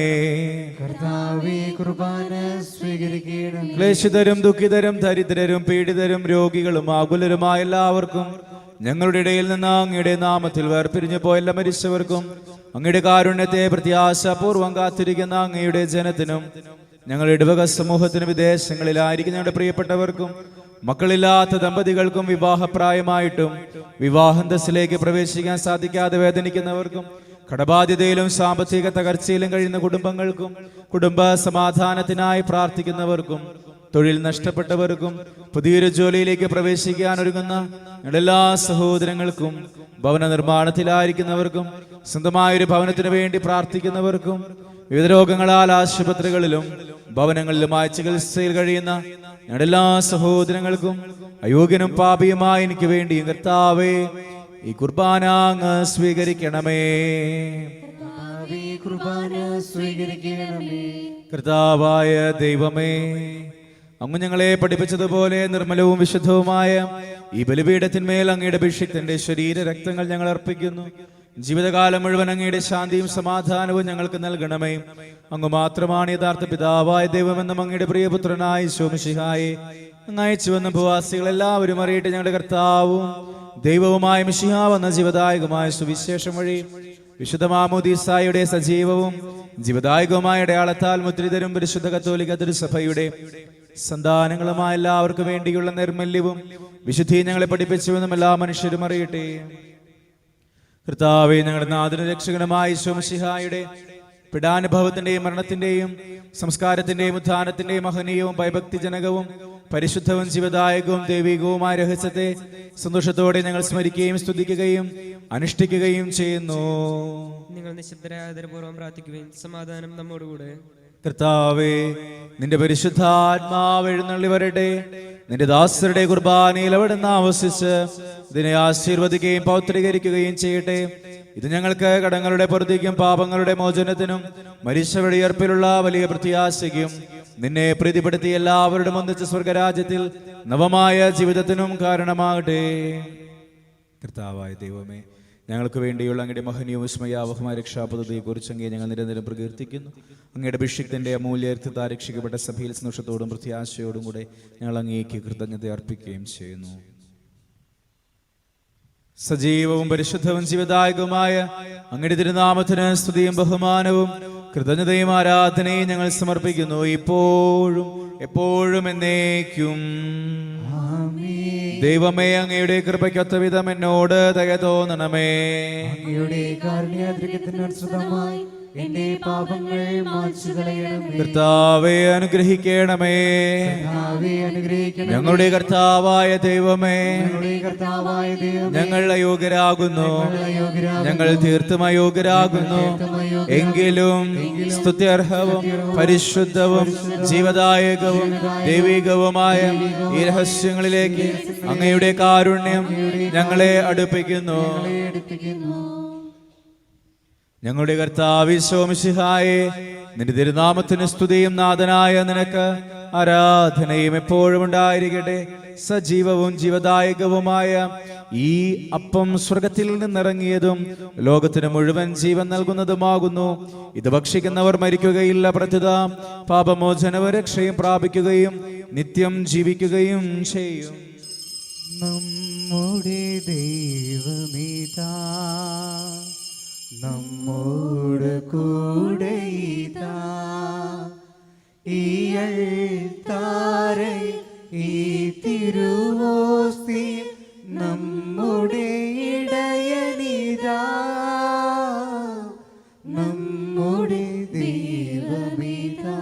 കർത്താവേ കുർബാന സ്വീകരിക്കണമേ. ക്ലേശിതരും ദുഃഖിതരും ദരിദ്രരും പീഡിതരും രോഗികളും ആകുലരുമായ എല്ലാവർക്കും ഞങ്ങളുടെ ഇടയിൽ നിന്ന് അങ്ങയുടെ നാമത്തിൽ വേർപിരിഞ്ഞു പോയ എല്ലാ മരിച്ചവർക്കും അങ്ങയുടെ കാരുണ്യത്തെ പ്രത്യാശാപൂർവം കാത്തിരിക്കുന്ന അങ്ങയുടെ ജനത്തിനും ഞങ്ങളുടെ ഇടവക സമൂഹത്തിനും വിദേശങ്ങളിലായിരിക്കും ഞങ്ങളുടെ പ്രിയപ്പെട്ടവർക്കും മക്കളില്ലാത്ത ദമ്പതികൾക്കും വിവാഹപ്രായമായിട്ടും വിവാഹന്തസ്സിലേക്ക് പ്രവേശിക്കാൻ സാധിക്കാതെ വേദനിക്കുന്നവർക്കും കടബാധ്യതയിലും സാമ്പത്തിക തകർച്ചയിലും കഴിയുന്ന കുടുംബങ്ങൾക്കും കുടുംബ സമാധാനത്തിനായി പ്രാർത്ഥിക്കുന്നവർക്കും തൊഴിൽ നഷ്ടപ്പെട്ടവർക്കും പുതിയൊരു ജോലിയിലേക്ക് പ്രവേശിക്കാൻ ഒരുങ്ങുന്ന എല്ലാ സഹോദരങ്ങൾക്കും ഭവന നിർമ്മാണത്തിലായിരിക്കുന്നവർക്കും സ്വന്തമായൊരു ഭവനത്തിനു വേണ്ടി പ്രാർത്ഥിക്കുന്നവർക്കും വിവിധ രോഗങ്ങളാൽ ആശുപത്രികളിലും ഭവനങ്ങളിലുമായി ചികിത്സയിൽ കഴിയുന്ന ഞങ്ങളുടെ എല്ലാ സഹോദരങ്ങൾക്കും അയോഗ്യനും പാപിയുമായി എനിക്ക് വേണ്ടിയും കർത്താവേ ഈ കുർബാന അങ്ങ് സ്വീകരിക്കണമേ. കർത്താവേ കുർബാന സ്വീകരിക്കണമേ. കർത്താവായ ദൈവമേ, അങ്ങ് ഞങ്ങളെ പഠിപ്പിച്ചതുപോലെ നിർമ്മലവും വിശുദ്ധവുമായ ഈ ബലിപീഠത്തിന്മേൽ അങ്ങയുടെ അഭിഷിക്തന്റെ ശരീര രക്തങ്ങൾ ഞങ്ങൾ അർപ്പിക്കുന്നു. ജീവിതകാലം മുഴുവൻ അങ്ങയുടെ ശാന്തിയും സമാധാനവും ഞങ്ങൾക്ക് നൽകണമേ. അങ്ങ് മാത്രമാണ് യഥാർത്ഥ പിതാവായ ദൈവമെന്നും അങ്ങയുടെ പ്രിയപുത്രനായ ഈശോ മിശിഹായെ അങ്ങ് അയച്ചുവെന്ന ഭൂവാസികൾ എല്ലാവരും അറിയട്ടെ. ഞങ്ങളുടെ കർത്താവും ദൈവവുമായ മിശിഹാ എന്ന ജീവദായകമായ സുവിശേഷം വഴി വിശുദ്ധ മാമോദീസായുടെ സജീവവും ജീവദായകവുമായ അടയാളത്താൽ മുദ്രിതരും പരിശുദ്ധ കത്തോലിക്ക തിരുസഭയുടെ സന്താനങ്ങളുമായ എല്ലാവർക്കും വേണ്ടിയുള്ള നിർമ്മല്യവും വിശുദ്ധി ഞങ്ങളെ പഠിപ്പിച്ചുവെന്നും എല്ലാ മനുഷ്യരും അറിയട്ടെ. കർത്താവേ, ഞങ്ങളുടെ നാഥനും രക്ഷകനുമായ ഈശോ മിശിഹായുടെ പീഡാനുഭവത്തിന്റെയും മരണത്തിന്റെയും സംസ്കാരത്തിന്റെയും ഉത്ഥാനത്തിന്റെയും മഹനീയവും ഭയഭക്തിജനകവും പരിശുദ്ധവും ജീവദായകവും ദൈവികവുമായ രഹസ്യത്തെ സന്തോഷത്തോടെ ഞങ്ങൾ സ്മരിക്കുകയും സ്തുതിക്കുകയും അനുഷ്ഠിക്കുകയും ചെയ്യുന്നു. നിങ്ങൾ നിശബ്ദരായ ആദരപൂർവ്വം പ്രാർത്ഥിക്കുവിൻ. സമാധാനം നമ്മോടുകൂടെ. കർത്താവേ, നിന്റെ പരിശുദ്ധാത്മാവ് എഴുന്നള്ളി വരട്ടെ. നിന്റെ ദാസരുടെ കുർബാനയിൽ അവിടുന്ന് ആവസിച്ച് ഇതിനെ ആശീർവദിക്കുകയും പൗത്രീകരിക്കുകയും ചെയ്യട്ടെ. ഇത് ഞങ്ങൾക്ക് കടങ്ങളുടെ പൊറുതിക്കും പാപങ്ങളുടെ മോചനത്തിനും മരിച്ച വെടിയർപ്പിലുള്ള വലിയ പ്രത്യാശയ്ക്കും നിന്നെ പ്രീതിപ്പെടുത്തി എല്ലാവരുടെ ഒന്നിച്ച് സ്വർഗരാജ്യത്തിൽ നവമായ ജീവിതത്തിനും കാരണമാകട്ടെ. കർത്താവായ ദൈവമേ, ഞങ്ങൾക്ക് വേണ്ടിയുള്ള അങ്ങയുടെ മഹനീയവും വിസ്മയാവഹമായ രക്ഷാപദ്ധതിയെക്കുറിച്ച് അങ്ങേ ഞങ്ങൾ നിരന്തരം പ്രകീർത്തിക്കുന്നു. അങ്ങയുടെ അഭിഷിക്തന്റെ അമൂല്യർത്ഥത്താൽ രക്ഷിക്കപ്പെട്ട സഭയിൽ സന്തോഷത്തോടും പ്രത്യാശയോടും കൂടെ ഞങ്ങൾ അങ്ങേക്ക് കൃതജ്ഞത അർപ്പിക്കുകയും ചെയ്യുന്നു. സജീവവും പരിശുദ്ധവും ജീവദായകവുമായ അങ്ങയുടെ തിരുനാമത്തിന് സ്തുതിയും ബഹുമാനവും കൃതജ്ഞതയും ആരാധനയും ഞങ്ങൾ സമർപ്പിക്കുന്നു, ഇപ്പോഴും എപ്പോഴും എന്നേക്കും. ദൈവമേ, അങ്ങയുടെ കൃപയ്ക്കൊത്ത വിധം എന്നോട് ദയ തോന്നണമേ. അങ്ങയുടെ കാരുണ്യാദ്രികത്തിനനുസൃതമായി എന്റെ പാപങ്ങൾ മായ്ച്ചു കളയണമേ. കർത്താവേ, അനുഗ്രഹിക്കണമേ. കർത്താവേ, അനുഗ്രഹിക്കണമേ. ഞങ്ങളുടെ കർത്താവായ ദൈവമേ, ഞങ്ങളുടെ കർത്താവായ ദൈവമേ, ഞങ്ങൾ അയോഗ്യരാകുന്നു, ഞങ്ങൾ തീർത്തും അയോഗ്യരാകുന്നു. എങ്കിലും സ്തുത്യർഹവും പരിശുദ്ധവും ജീവദായകവും ദൈവികവുമായ ഈ രഹസ്യങ്ങളിലേക്ക് അങ്ങയുടെ കാരുണ്യം ഞങ്ങളെ അടുപ്പിക്കുന്നു. ഞങ്ങളുടെ കർത്താവ് ഈശോ മിശിഹായേ, നിന്റെ തിരുനാമത്തിന് സ്തുതിയും നാഥനായ നിനക്ക് ആരാധനയും എപ്പോഴും ഉണ്ടായിരിക്കട്ടെ. സജീവവും ജീവദായകവുമായ ഈ അപ്പം സ്വർഗത്തിൽ നിന്നിറങ്ങിയതും ലോകത്തിന് മുഴുവൻ ജീവൻ നൽകുന്നതുമാകുന്നു. ഇത് ഭക്ഷിക്കുന്നവർ മരിക്കുകയില്ല, പ്രത്യുത പാപമോചനവും രക്ഷയും പ്രാപിക്കുകയും നിത്യം ജീവിക്കുകയും ചെയ്യും. നമ്മുടെ ദൈവമിതാ നമ്മോട് കൂടെ ഇതാ, ഈയൾത്താരയിൽ ഈ തിരുവോസ്തി നമ്മുടെ ഇടയനിതാ. നമ്മുടെ ദൈവമിതാ.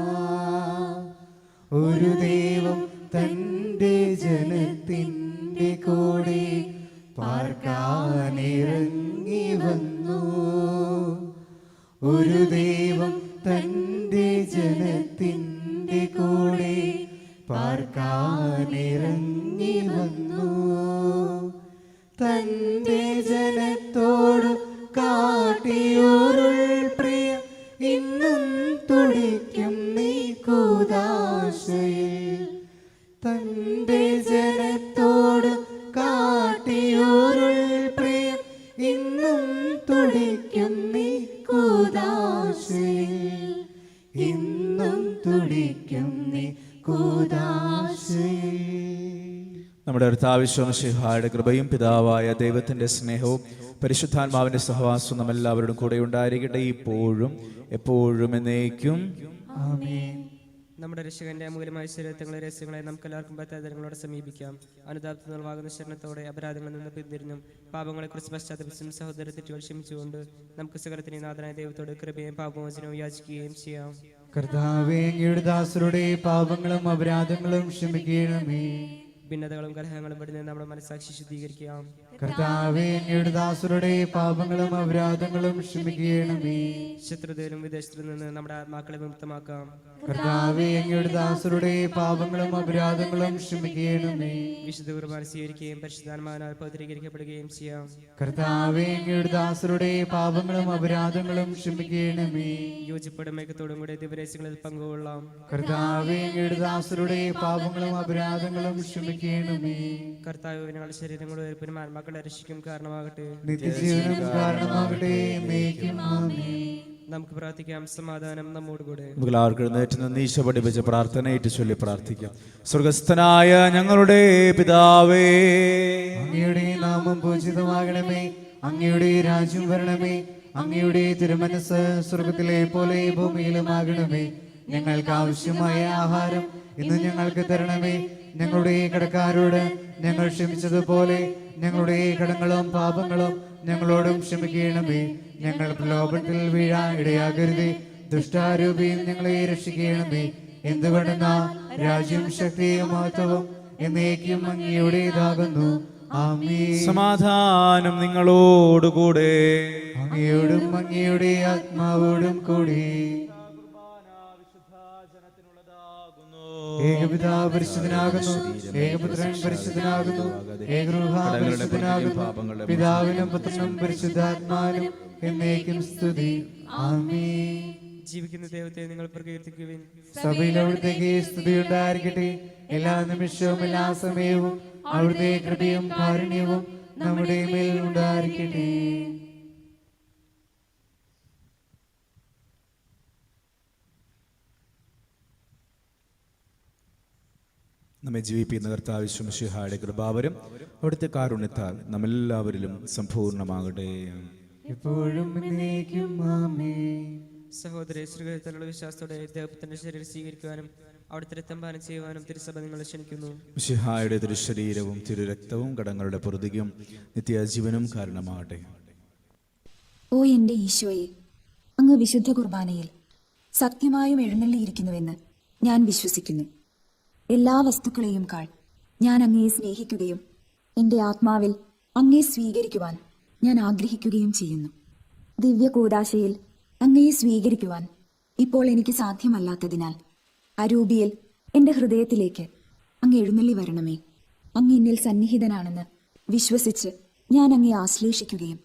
ഒരു ദൈവം തൻ്റെ ജനത്തിൻ്റെ കൂടെ പാർക്കാനിറങ്ങി വന്നു. ഒരു ദൈവം തൻ്റെ ജനത്തിൻ്റെ കൂടെ പാർക്കാനിറങ്ങി വന്നു. തൻ്റെ ജനത്തോട് കാട്ടിയൊരുൾ പ്രിയ ഇന്നും തുടിക്കും നീ കൂദാശയിൽ. തൻ്റെ ജനത്തോട് കാട്ടിയൊരുൾ പ്രിയ ഇന്നും തുടിക്കും നീ കൂദാശയിൽ. ഇന്നും തുടിക്കും നീ കൂദാശയിൽ. നമ്മുടെ കർത്താവിശ്വമിശിഹായുടെ കൃപയും പിതാവായ ദൈവത്തിന്റെ സ്നേഹവും പരിശുദ്ധാത്മാവിന്റെ സഹവാസവും നമ്മെല്ലാവരോടും കൂടെ ഉണ്ടായിരിക്കട്ടെ, ഇപ്പോഴും എപ്പോഴും എന്നേക്കും. ആമേൻ. നമ്മുടെ രക്ഷകന്റെ അമൂല്യമായ ശരീരത്തിലെ രഹസ്യങ്ങളെ നമുക്ക് എല്ലാവർക്കും പറ്റാതരങ്ങളോടെ സമീപിക്കാം. അനുതാപത്തിനുള്ളവാകുന്ന ശരണത്തോടെ അപരാധങ്ങളിൽ നിന്ന് പിന്തിരിഞ്ഞും പാപങ്ങളെക്കുറിച്ച് പശ്ചാത്തപിച്ചും സഹോദര തെറ്റുകൾ ക്ഷമിച്ചുകൊണ്ട് നമുക്ക് സകലത്തിന് നാഥനായ ദൈവത്തോട് കൃപയും പാപമോചനവും യാചിക്കുകയും ചെയ്യാം. കർത്താവേ, അങ്ങയുടെ ദാസരുടെ പാപങ്ങളും അപരാധങ്ങളും ക്ഷമിക്കണമേ. ഭിന്നതകളും കലഹങ്ങളും വെടിഞ്ഞ് നമ്മുടെ മനസ്സാക്ഷി ശുദ്ധീകരിക്കാം. കർത്താവേ, അങ്ങയുടെ ദാസരുടെ പാപങ്ങളും അപരാധങ്ങളും ക്ഷമിക്കണമേ. ശത്രുതയിലും വിദേശത്തു നിന്ന് നമ്മുടെ ആത്മാക്കളെ വിമുക്തമാക്കാം. കർത്താവേ, അങ്ങയുടെ ദാസരുടെ പാപങ്ങളും അപരാധങ്ങളും ക്ഷമിക്കണമേ. വിശുദ്ധ കുർബാന സ്വീകരിക്കുകയും പരിശുദ്ധാത്മാവിനാൽ പൗത്രീകരിക്കപ്പെടുകയും ചെയ്യാം. കർത്താവേ, അങ്ങയുടെ ദാസരുടെ പാപങ്ങളും അപരാധങ്ങളും ക്ഷമിക്കണമേ. യോജിപ്പോടും ഏകത്തോടും കൂടെ ദിവരേശങ്ങളിൽ പങ്കുകൊള്ളാം. കർത്താവേ, അങ്ങയുടെ ദാസരുടെ പാപങ്ങളും അപരാധങ്ങളും ക്ഷമിക്കണമേ. കർത്താവ് ഞങ്ങളുടെ ശരീരങ്ങളുടെ ഉയർപ്പിനും ആത്മാക്കളെ രക്ഷിക്കും കാരണമാകട്ടെ. നിത്യജീവനും കാരണമാകട്ടെ. എന്നേക്കും ആമേൻ. നമുക്ക് പ്രാർത്ഥിക്കാം. സമാധാനം നമ്മോടുകൂടെ. ഈശോ പഠിപ്പിച്ച പ്രാർത്ഥന ഏറ്റു ചൊല്ലി പ്രാർത്ഥിക്കാം. സ്വർഗസ്ഥനായ ഞങ്ങളുടെ പിതാവേ, അങ്ങയുടെ നാമം പൂജിതമാകണമേ. അങ്ങയുടെ രാജ്യം വരണമേ. അങ്ങയുടെ തിരുമനസ് സ്വർഗത്തിലെ പോലെ ഭൂമിയിലുമാകണമേ. ഞങ്ങൾക്ക് ആവശ്യമായ ആഹാരം ഇന്ന് ഞങ്ങൾക്ക് തരണമേ. ഞങ്ങളുടെ കടക്കാരോട് ഞങ്ങൾ ക്ഷമിച്ചതുപോലെ ഞങ്ങളുടെ കടങ്ങളും പാപങ്ങളും ഞങ്ങളോടും ക്ഷമിക്കണമേ. ഞങ്ങൾ പ്രലോഭനത്തിൽ വീഴാൻ ഇടയാകരുതേ. ദുഷ്ടാരൂപിയിൽ ഞങ്ങളെ രക്ഷിക്കണമേ. എന്തുകൊണ്ടെന്നാൽ രാജ്യം ശക്തിയും മഹത്വവും എന്നേക്കും അങ്ങയുടേതാകുന്നു. ആമേൻ. സമാധാനം നിങ്ങളോടുകൂടെ. അങ്ങയോടും അങ്ങയുടെ ആത്മാവോടും കൂടി. ഏകപിതാവ് പരിശുദ്ധനാകുന്നു, ഏകപുത്രൻ പരിശുദ്ധനാകുന്നു, ഏകരൂഹ പരിശുദ്ധനാകുന്നു. പിതാവിനും പുത്രനും പരിശുദ്ധാത്മാവിനും എന്നേക്കും സ്തുതി. ആമേൻ. ജീവിക്കുന്ന ദൈവത്തെ നിങ്ങൾ പ്രകീർത്തിക്കുവിൻ. സഭയിൽ അവിടുത്തേക്ക് സ്തുതി ഉണ്ടായിരിക്കട്ടെ. എല്ലാ നിമിഷവും എല്ലാ സമയവും അവിടുത്തെ കൃപയും കാരുണ്യവും നമ്മുടെ മേൽ ഉണ്ടായിരിക്കട്ടെ. നമ്മെ ജീവിപ്പിക്കുന്ന കർത്താവിശ്വമിശിഹായുടെ കൃപാവരം അവിടുത്തെ കാരുണ്യത്താൽ നമ്മെല്ലാവരിലും സമ്പൂർണ്ണമാകട്ടെ. എപ്പോഴും എന്നേക്കും ആമേൻ. സഹോദരി ശ്രീകൃതത്തിലുള്ള വിശ്വാസത്തോടെ ദൈവത്തിന്റെ ശരീരം സ്വീകരിക്കുവാനും അവിടുത്തെ രക്തം പാനം ചെയ്യുവാനും തിരുസഭ നിങ്ങളെ ക്ഷണിക്കുന്നു. മിശിഹായുടെ തിരുശരീരവും തിരുരക്തവും കടങ്ങളുടെ പൊറുതിക്കും നിത്യജീവനും കാരണമാകട്ടെ. ഓ എൻ്റെ ഈശോയെ, അങ്ങ് വിശുദ്ധ കുർബാനയിൽ സത്യമായും എഴുന്നള്ളിയിരിക്കുന്നുവെന്ന് ഞാൻ വിശ്വസിക്കുന്നു. എല്ലാ വസ്തുക്കളെയും കാൾ ഞാൻ അങ്ങയെ സ്നേഹിക്കുകയും എൻ്റെ ആത്മാവിൽ അങ്ങയെ സ്വീകരിക്കുവാൻ ഞാൻ ആഗ്രഹിക്കുകയും ചെയ്യുന്നു. ദിവ്യ കൂദാശയിൽ അങ്ങയെ സ്വീകരിക്കുവാൻ ഇപ്പോൾ എനിക്ക് സാധ്യമല്ലാത്തതിനാൽ അരൂപിയിൽ എൻ്റെ ഹൃദയത്തിലേക്ക് അങ്ങ് എഴുന്നള്ളി വരണമേ. അങ്ങ് എന്നിൽ സന്നിഹിതനാണെന്ന് വിശ്വസിച്ച് ഞാൻ അങ്ങയെ ആശ്ലേഷിക്കുകയും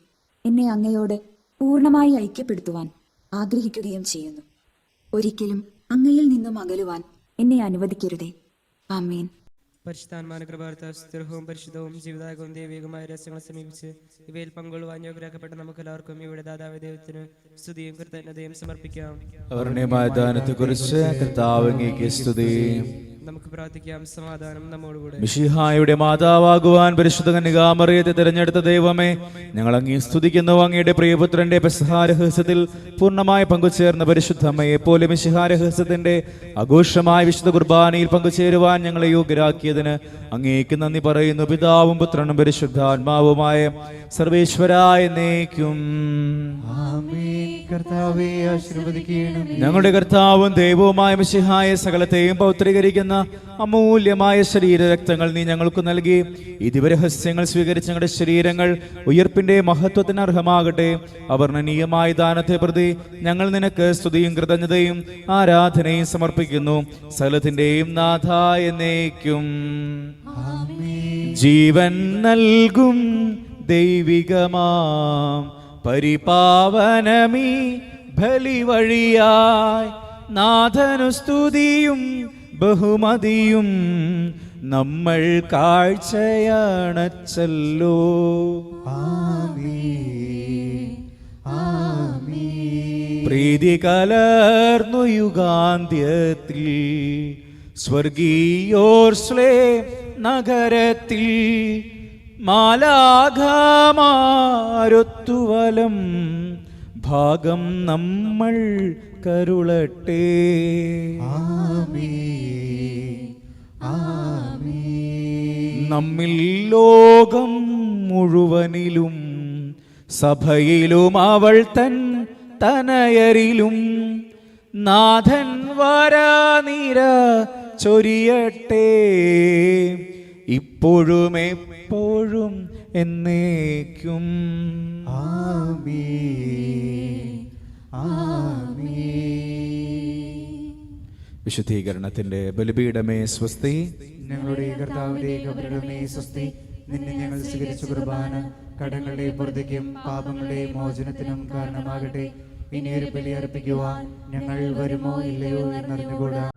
എന്നെ അങ്ങയോട് പൂർണ്ണമായി ഐക്യപ്പെടുത്തുവാൻ ആഗ്രഹിക്കുകയും ചെയ്യുന്നു. ഒരിക്കലും അങ്ങയിൽ നിന്നും അകലുവാൻ എന്നെ അനുവദിക്കരുതേ. ആമേൻ. പരിശുദ്ധാത്മാന കൃപാർത്ഥ സ്ഥിരവും പരിശുദ്ധവും ജീവിതാകവും ദൈവികമായ രഹസ്യങ്ങളെ സമീപിച്ച് ഇവയിൽ പങ്കുകൊള്ളുവാൻ യോഗ്യരാക്കപ്പെട്ട നമുക്കെല്ലാവർക്കും ഇവിടെ ദാതാവ് ദൈവത്തിന് സ്തുതിയും കൃതജ്ഞതയും സമർപ്പിക്കാം. അവർണ്യമായ ദാനത്തെക്കുറിച്ച് കർത്താവ് അങ്ങേക്ക് സ്തുതി. നമുക്ക് പ്രാർത്ഥിക്കാം. സമാധാനം നമ്മോടുകൂടെ. മിശിഹായുടെ മാതാവാകുവാൻ പരിശുദ്ധ കന്യകാമറിയത്തെ തിരഞ്ഞെടുത്ത ദൈവമേ, ഞങ്ങൾ അങ്ങേ സ്തുതിക്കുന്നു. അങ്ങയുടെ പ്രിയപുത്രന്റെ പെസഹാ രഹസ്യത്തിൽ പൂർണ്ണമായി പങ്കുചേർന്ന പരിശുദ്ധമ്മയെ പോലെ മിശിഹാ രഹസ്യത്തിന്റെ ആഘോഷമായ വിശുദ്ധ കുർബാനയിൽ പങ്കുചേരുവാൻ ഞങ്ങളെ യോഗ്യരാക്കിയതിന് അങ്ങേക്ക് നന്ദി പറയുന്നു. പിതാവും പുത്രനും പരിശുദ്ധാത്മാവുമായ സർവേശ്വരായ എന്നേക്കും ആമേൻ. കർത്താവേ ആശീർവദിക്കണമേ. ഞങ്ങളുടെ കർത്താവും ദൈവവുമായ മിശിഹായ സകലത്തെയും പൗത്രീകരിക്കുന്ന അമൂല്യമായ ശരീരരക്തങ്ങൾ നീ ഞങ്ങൾക്ക് നൽകി. ഈ ദിവരഹസ്യങ്ങൾ സ്വീകരിച്ച ഞങ്ങളുടെ ശരീരങ്ങൾ ഉയർപ്പിന്റെ മഹത്വത്തിന് അർഹമാകട്ടെ. അവർണ്ണനീയമായ ദാനത്തെ പ്രതി ഞങ്ങൾ നിനക്ക് സ്തുതിയും കൃതജ്ഞതയും ആരാധനയും സമർപ്പിക്കുന്നു. സകലത്തിന്റെയും നാഥ എന്നേക്കും. ജീവൻ നൽകും ദൈവികമാം പരിപാവനമീ ബലി വഴിയായി നാഥനു സ്തുതിയും ബഹുമതിയും നമ്മൾ കാഴ്ചയണച്ചല്ലോ. പ്രീതി കലർന്നു യുഗാന്ത്യത്തിൽ സ്വർഗീയോർശ്ലേ നഗരത്തിൽ മാലാഘമാരൊത്തുവലം ഭാഗം നമ്മൾ കരുളട്ടെ. നമ്മിൽ ലോകം മുഴുവനിലും സഭയിലും അവൾ തൻ തനയരിലും നാഥൻ വരനിര ചൊരിയട്ടെ. ഇപ്പോഴും എപ്പോഴും എന്നേക്കും. വിശുദ്ധീകരണത്തിന്റെ ബലിപീഠമേ സ്വസ്തി. ഞങ്ങളുടെ കർത്താവിന്റെ കബറിടമേ സ്വസ്തി. നിന്നെ ഞങ്ങൾ സ്വീകരിച്ച കുർബാന കടങ്ങളുടെ പുറത്തേക്കും പാപങ്ങളുടെ മോചനത്തിനും കാരണമാകട്ടെ. ഇനിയൊരു ബലി അർപ്പിക്കുവാൻ ഞങ്ങൾ വരുമോ ഇല്ലയോ എന്നറിഞ്ഞുകൂടാ.